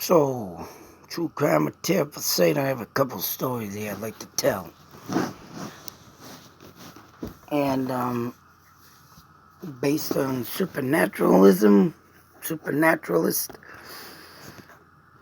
So, true crime or tale for Satan. I have a couple stories here I'd like to tell. And, based on supernaturalist,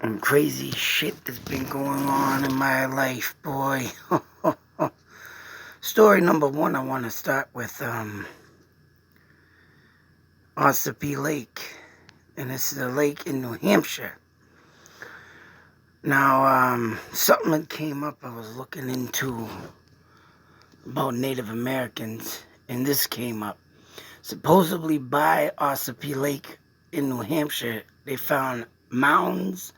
and crazy shit that's been going on in my life, boy. Story number one, I want to start with, Ossipee Lake. And this is a lake in New Hampshire. Now, something that came up I was looking into about Native Americans, and this came up. Supposedly by Ossipee Lake in New Hampshire, they found mounds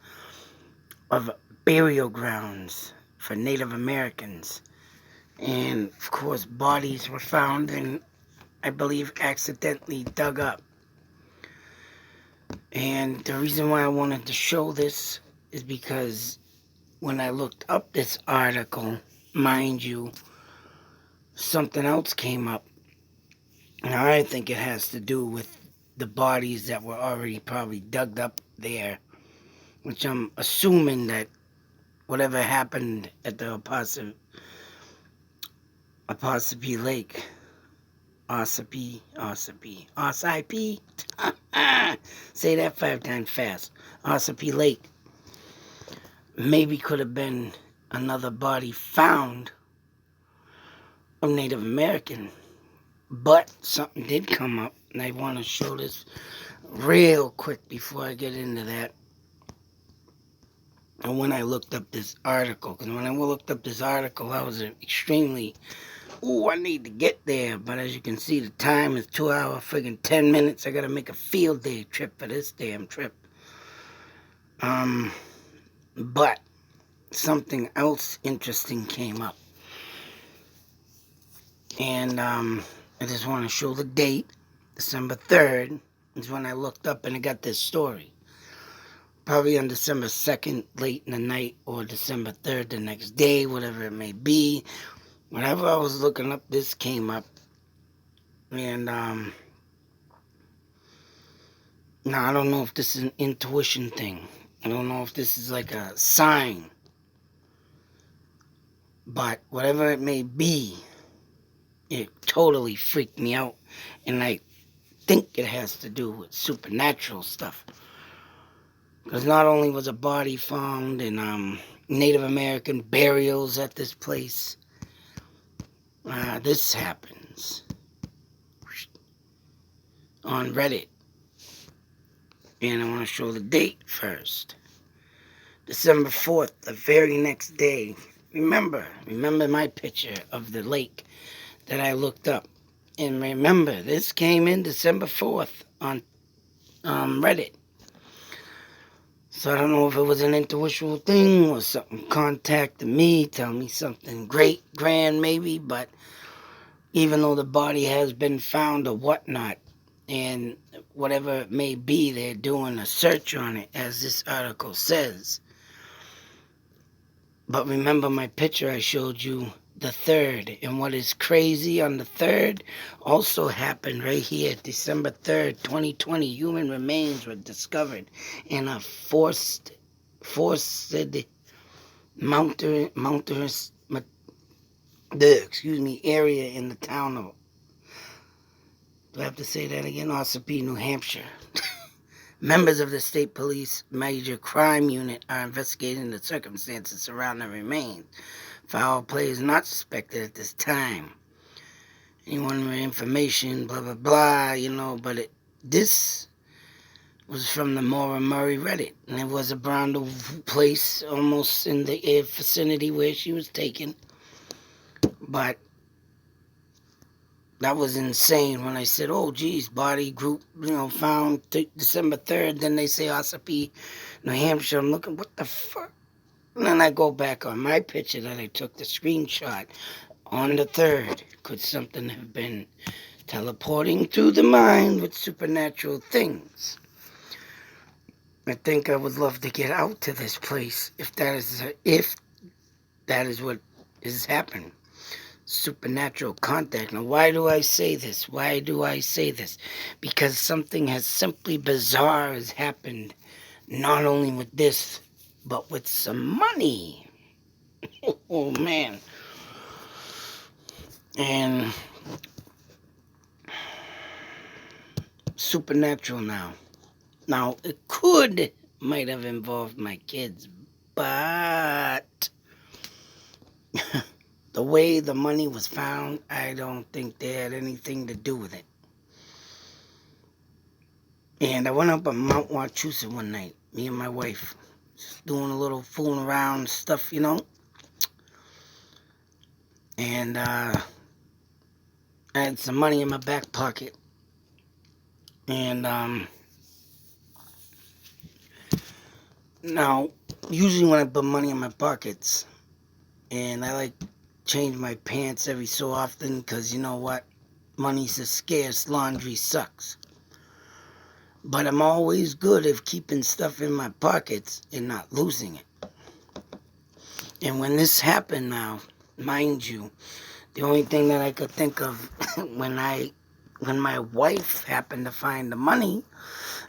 of burial grounds for Native Americans. And, of course, bodies were found and, I believe, accidentally dug up. And the reason why I wanted to show this is because when I looked up this article, mind you, something else came up. Now, I think it has to do with the bodies that were already probably dug up there, which I'm assuming that whatever happened at the Ossipee Lake, Ossipee, say that 5 times fast, Ossipee Lake, maybe could have been another body found of Native American. But something did come up, and I want to show this real quick before I get into that. And when I looked up this article, because when I looked up this article, I was extremely, I need to get there. But as you can see, the time is 2 hours, friggin' 10 minutes. I got to make a field day trip for this damn trip. But something else interesting came up. And, I just want to show the date. December 3rd is when I looked up and I got this story. Probably on December 2nd, late in the night, or December 3rd, the next day, whatever it may be. Whenever I was looking up, this came up. And, now I don't know if this is an intuition thing. I don't know if this is like a sign. But whatever it may be, it totally freaked me out. And I think it has to do with supernatural stuff. Because not only was a body found in Native American burials at this place, this happens on Reddit. And I want to show the date first. December 4th, the very next day. Remember my picture of the lake that I looked up. And remember, this came in December 4th on Reddit. So I don't know if it was an intuitional thing or something contacted me, tell me something great, grand maybe, but even though the body has been found or whatnot, and whatever it may be, they're doing a search on it, as this article says. But remember my picture I showed you, the 3rd, and what is crazy on the 3rd also happened right here, December 3rd, 2020. Human remains were discovered in a forested mountainous area in the town of, do I have to say that again? Ossipee, New Hampshire. Members of the state police major crime unit are investigating the circumstances surrounding the remains. Foul play is not suspected at this time. Anyone with information, blah, blah, blah, but this was from the Maura Murray Reddit. And it was around the place, almost in the vicinity where she was taken. But that was insane when I said, oh, geez, body group, found December 3rd. Then they say Ossipee, New Hampshire. I'm looking, what the fuck? And then I go back on my picture that I took the screenshot on the 3rd. Could something have been teleporting through the mind with supernatural things? I think I would love to get out to this place if that is what is happening. Supernatural contact. Now, why do I say this? Because something simply bizarre has happened Not only with this, but with some money. Oh, man. And supernatural now. Now, it might have involved my kids, but the way the money was found, I don't think they had anything to do with it. And I went up on Mount Wachusett one night, me and my wife, just doing a little fooling around stuff, And I had some money in my back pocket. And now, usually when I put money in my pockets, and I like change my pants every so often, because you know what? Money's a scarce, laundry sucks. But I'm always good at keeping stuff in my pockets and not losing it. And when this happened now, mind you, the only thing that I could think of when my wife happened to find the money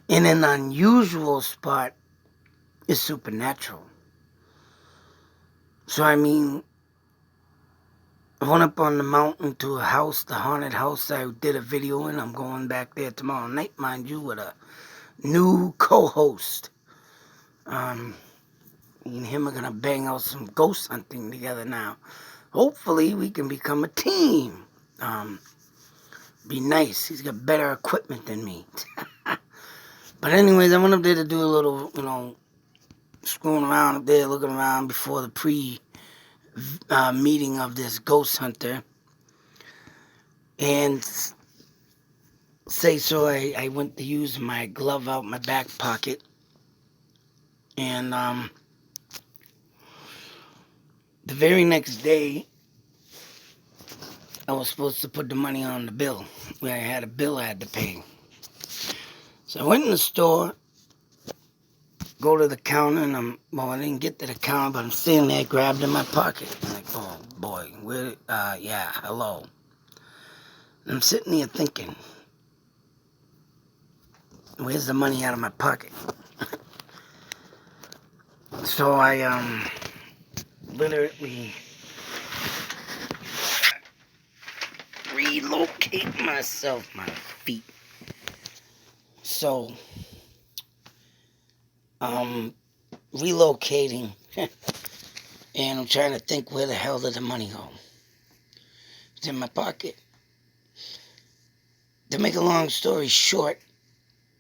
in an unusual spot is supernatural. So I mean, I went up on the mountain to a house, the haunted house I did a video in. I'm going back there tomorrow night, mind you, with a new co-host. Me and him are gonna bang out some ghost hunting together now. Hopefully we can become a team. Be nice. He's got better equipment than me. But anyways, I went up there to do a little, screwing around up there, looking around before the meeting of this ghost hunter. And I went to use my glove out my back pocket. And the very next day, I was supposed to put the money on the bill. Where I had a bill I had to pay. So I went in the store, go to the counter, and I didn't get to the counter, but I'm sitting there, grabbed in my pocket. I'm like, oh boy, hello. And I'm sitting there thinking, where's the money out of my pocket? So I literally relocate myself, my feet. So relocating and I'm trying to think, where the hell did the money go? It's in my pocket. To make a long story short,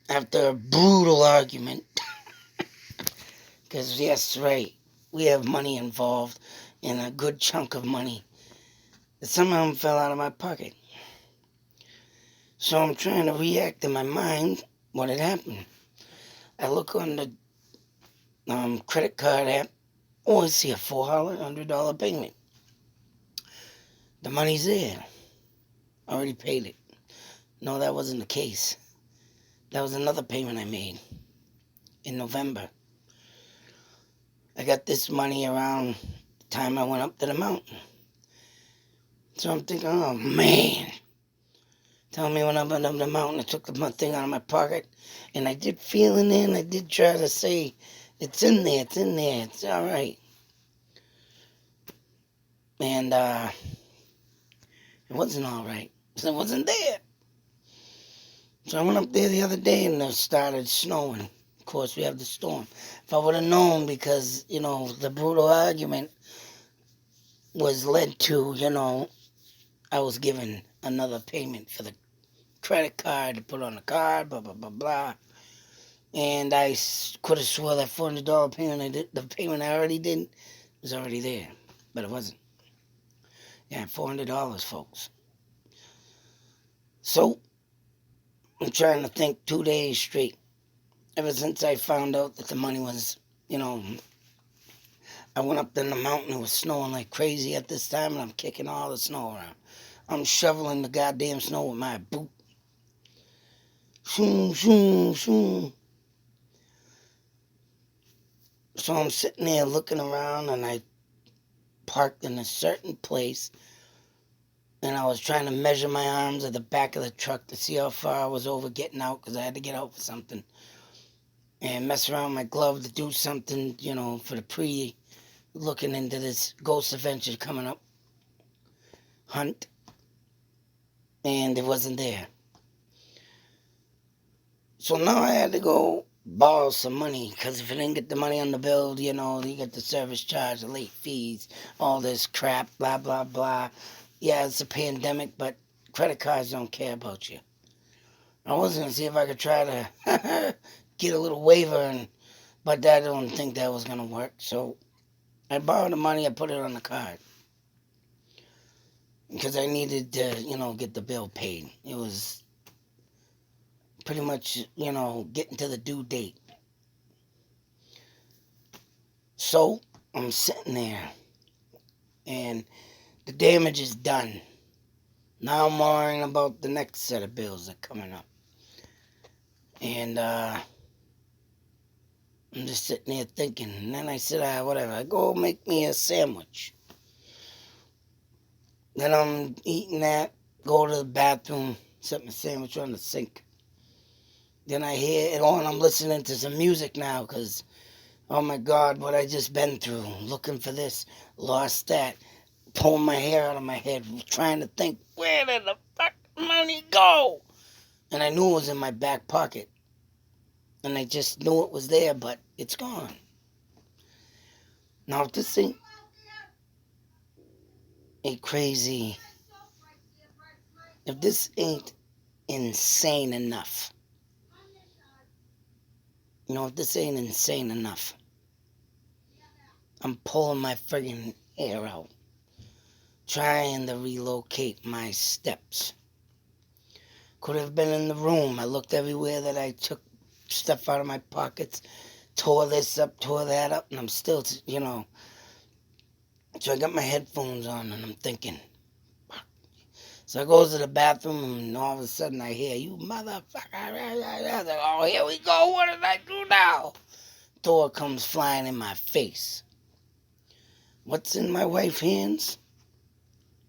after a brutal argument, because yes, right, we have money involved, and a good chunk of money that somehow fell out of my pocket. So I'm trying to react in my mind what had happened. I look on the credit card app. Oh, I see a $400 payment. The money's there. I already paid it. No, that wasn't the case. That was another payment I made in November. I got this money around the time I went up to the mountain. So I'm thinking, oh man. Tell me when I went up the mountain, I took the thing out of my pocket, and I did feel in there, and I did try to say, it's in there, it's all right. And it wasn't all right. It wasn't there. So I went up there the other day, and it started snowing. Of course, we have the storm. If I would have known, because, the brutal argument was led to, I was given another payment for the credit card to put on the card, blah, blah, blah, blah. And I could have swore that $400 payment the payment I already did was already there. But it wasn't. Yeah, $400, folks. So, I'm trying to think 2 days straight. Ever since I found out that the money was, I went up in the mountain, it was snowing like crazy at this time, and I'm kicking all the snow around. I'm shoveling the goddamn snow with my boot. Shoom, shoom, shoom. So I'm sitting there looking around, and I parked in a certain place, and I was trying to measure my arms at the back of the truck to see how far I was over getting out, because I had to get out for something. and mess around with my glove to do something, for the looking into this Ghost Adventure coming up hunt, and it wasn't there. So now I had to go borrow some money, because if I didn't get the money on the bill, you get the service charge, the late fees, all this crap, blah, blah, blah. Yeah, it's a pandemic, but credit cards don't care about you. I was going to see if I could try to get a little waiver, but I don't think that was going to work. So I borrowed the money, I put it on the card, because I needed to, get the bill paid. It was pretty much, getting to the due date. So I'm sitting there, and the damage is done. Now I'm worrying about the next set of bills that are coming up. And I'm just sitting there thinking. And then I said, whatever. I go make me a sandwich. Then I'm eating that, go to the bathroom, set my sandwich on the sink. Then I hear it on. I'm listening to some music now because, oh my God, what I just been through. Looking for this, lost that, pulling my hair out of my head, trying to think, where did the fuck money go? And I knew it was in my back pocket. And I just knew it was there, but it's gone. Now, if this ain't a crazy, if this ain't insane enough, if this ain't insane enough, I'm pulling my friggin' hair out, trying to relocate my steps. Could have been in the room. I looked everywhere that I took stuff out of my pockets, tore this up, tore that up, and I'm still, So I got my headphones on, and I'm thinking. So I goes to the bathroom, and all of a sudden I hear, you motherfucker. Oh, here we go. What did I do now? Door comes flying in my face. What's in my wife's hands?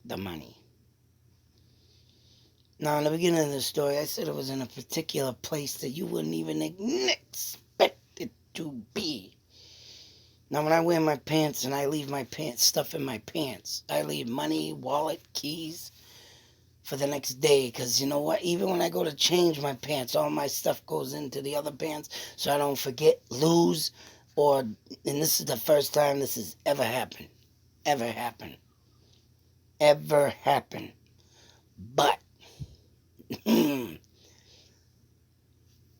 The money. Now, in the beginning of the story, I said it was in a particular place that you wouldn't even expect it to be. Now, when I wear my pants and I leave my pants, stuff in my pants, I leave money, wallet, keys for the next day. Because you know what? Even when I go to change my pants, all my stuff goes into the other pants so I don't forget, lose, and this is the first time this has ever happened. Ever happened. Ever happened. But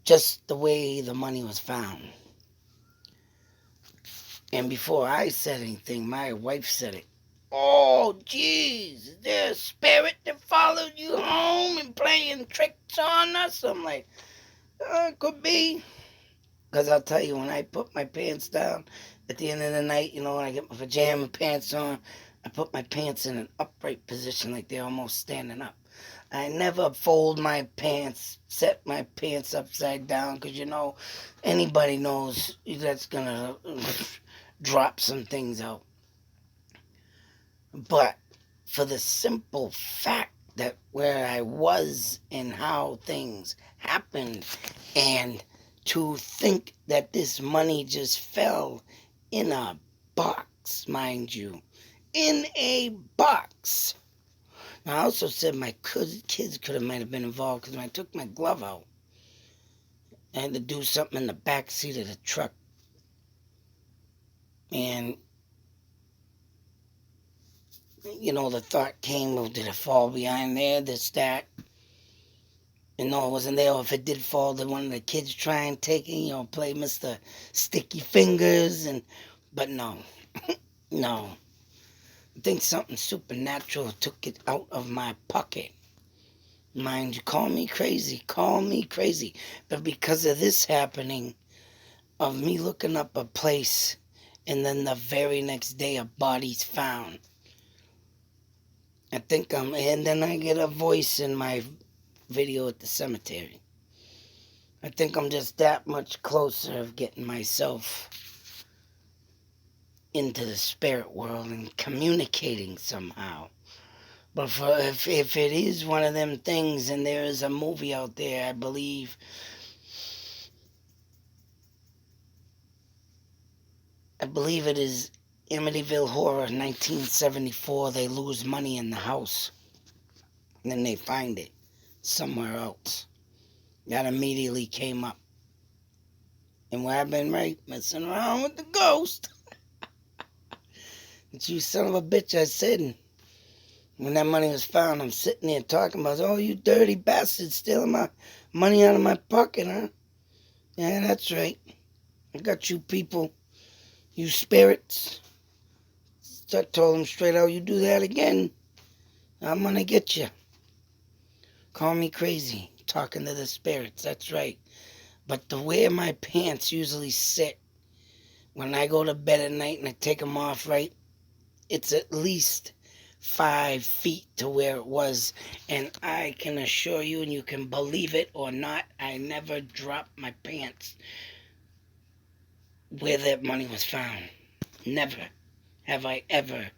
just the way the money was found. And before I said anything, my wife said it. Oh, jeez, is there a spirit that followed you home and playing tricks on us? I'm like, could be. Because I'll tell you, when I put my pants down at the end of the night, when I get my pajama pants on, I put my pants in an upright position like they're almost standing up. I never fold my pants, set my pants upside down, because, anybody knows that's going to drop some things out. But for the simple fact that where I was and how things happened, and to think that this money just fell in a box, mind you, in a box. Now, I also said my kids might have been involved, because when I took my glove out, I had to do something in the back seat of the truck. And, the thought came, well, did it fall behind there, this, that? And no, it wasn't there. Or if it did fall, then one of the kids try and take it, play Mr. Sticky Fingers. But no, no. I think something supernatural took it out of my pocket. Mind you, call me crazy, but because of this happening, of me looking up a place, and then the very next day a body's found, and then I get a voice in my video at the cemetery. I think I'm just that much closer of getting myself into the spirit world and communicating somehow. But if it is one of them things, and there is a movie out there, I believe, I believe it is Amityville Horror, 1974. They lose money in the house. And then they find it somewhere else. That immediately came up. And where I've been, right, messing around with the ghost. But you son of a bitch, I said. When that money was found, I'm sitting there talking about, oh, you dirty bastard, stealing my money out of my pocket, huh? Yeah, that's right. I got you people, you spirits. So I told him straight out, you do that again, I'm gonna get you. Call me crazy, talking to the spirits, that's right. But the way my pants usually sit when I go to bed at night and I take them off, right, it's at least 5 feet to where it was, and I can assure you, and you can believe it or not, I never dropped my pants where that money was found. Never have I ever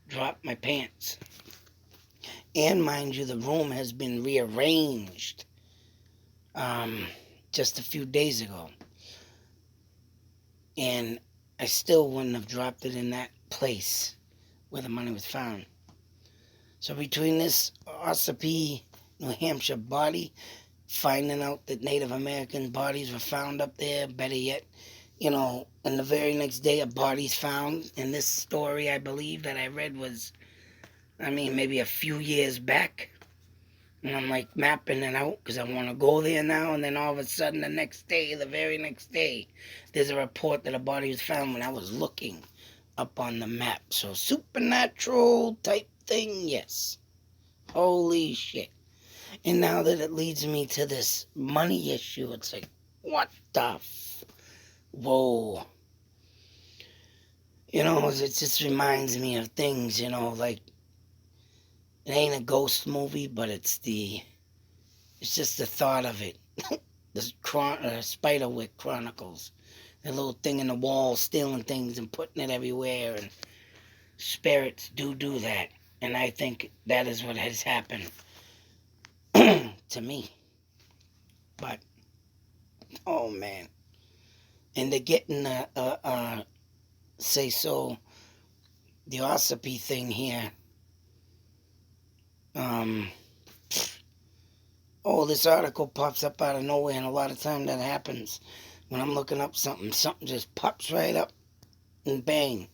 dropped my pants. And mind you, the room has been rearranged just a few days ago, and I still wouldn't have dropped it in that place where the money was found. So between this Ossipee, New Hampshire body, finding out that Native American bodies were found up there, better yet, and the very next day a body's found. And this story, I believe, that I read was, maybe a few years back. And I'm like mapping it out because I want to go there now. And then all of a sudden the very next day, there's a report that a body was found when I was looking up on the map. So supernatural type thing, yes. Holy shit. And now that it leads me to this money issue, it's like, what the whoa. It just reminds me of things, like, it ain't a ghost movie, but it's just the thought of it. The Spiderwick Chronicles. The little thing in the wall, stealing things and putting it everywhere, and spirits do that. And I think that is what has happened to me. But, oh man. And they're getting the Ossipee thing here. This article pops up out of nowhere, and a lot of time that happens when I'm looking up something just pops right up, and bang,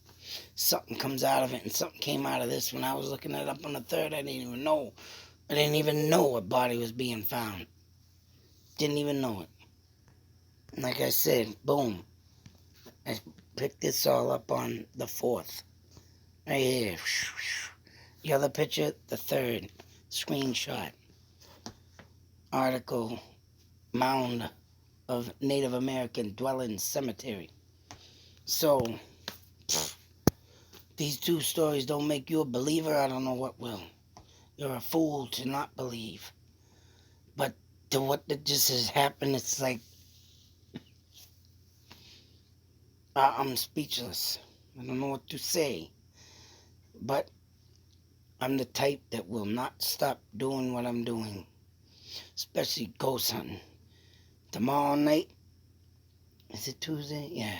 something comes out of it. And something came out of this when I was looking it up on the 3rd. I didn't even know a body was being found. Didn't even know it. Like I said, boom, I picked this all up on the 4th. Right here. The other picture, the 3rd. Screenshot. Article, mound of Native American dwelling cemetery. So, these 2 stories don't make you a believer, I don't know what will. You're a fool to not believe. But to what just has happened, it's like, I'm speechless. I don't know what to say. But I'm the type that will not stop doing what I'm doing. Especially ghost hunting. Tomorrow night, is it Tuesday? Yeah.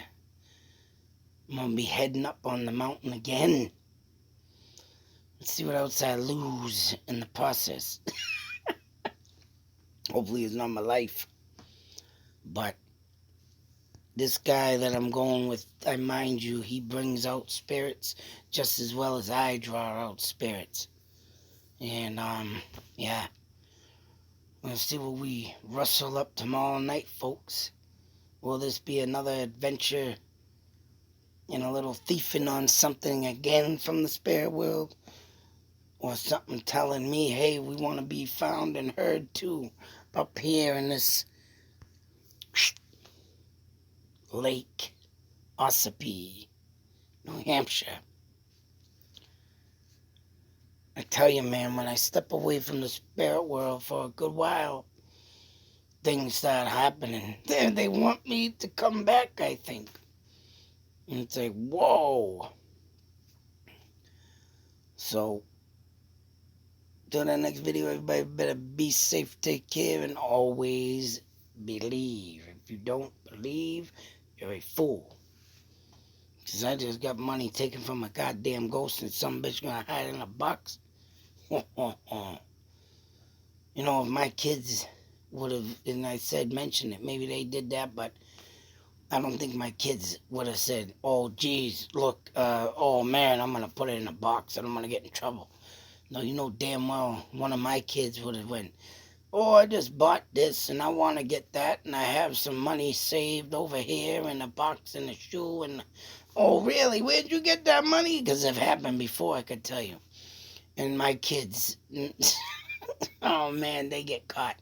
I'm going to be heading up on the mountain again. Let's see what else I lose in the process. Hopefully it's not my life. But this guy that I'm going with, I mind you, he brings out spirits just as well as I draw out spirits. And, yeah. Let's see what we rustle up tomorrow night, folks. Will this be another adventure and a little thieving on something again from the spirit world? Or something telling me, hey, we want to be found and heard too up here in this Lake Ossipee, New Hampshire. I tell you, man, when I step away from the spirit world for a good while, things start happening. They want me to come back, I think. And it's like, whoa. So, till the next video, everybody better be safe, take care, and always believe. If you don't believe, you're a fool. Because I just got money taken from a goddamn ghost and some bitch gonna hide in a box. You know, if my kids would have, and I said mention it, maybe they did that, but I don't think my kids would have said, oh, geez, look, oh, man, I'm going to put it in a box and I'm going to get in trouble. No, you know damn well one of my kids would have went, oh, I just bought this and I want to get that and I have some money saved over here in a box in a shoe. And, oh, really? Where'd you get that money? Because it happened before, I could tell you. And my kids, oh, man, they get caught.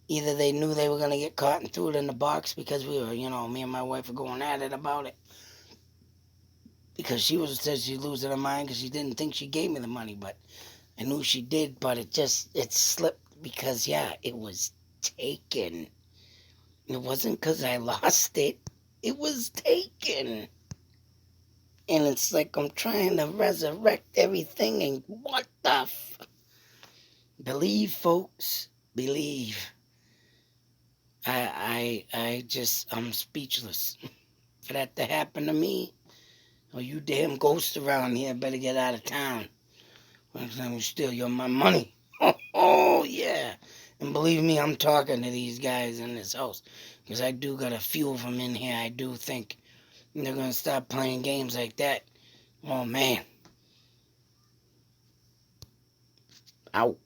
Either they knew they were going to get caught and threw it in the box because we were, you know, me and my wife were going at it about it. Because she said she's losing her mind because she didn't think she gave me the money. But I knew she did, but it slipped because, yeah, it was taken. It wasn't because I lost it. It was taken. And it's like I'm trying to resurrect everything and what the Believe, folks. Believe. I'm speechless. For that to happen to me, oh, you damn ghosts around here better get out of town. Next time you steal my money. Oh, yeah. And believe me, I'm talking to these guys in this house. Because I do got a few of them in here. I do think they're going to stop playing games like that. Oh, man. Out.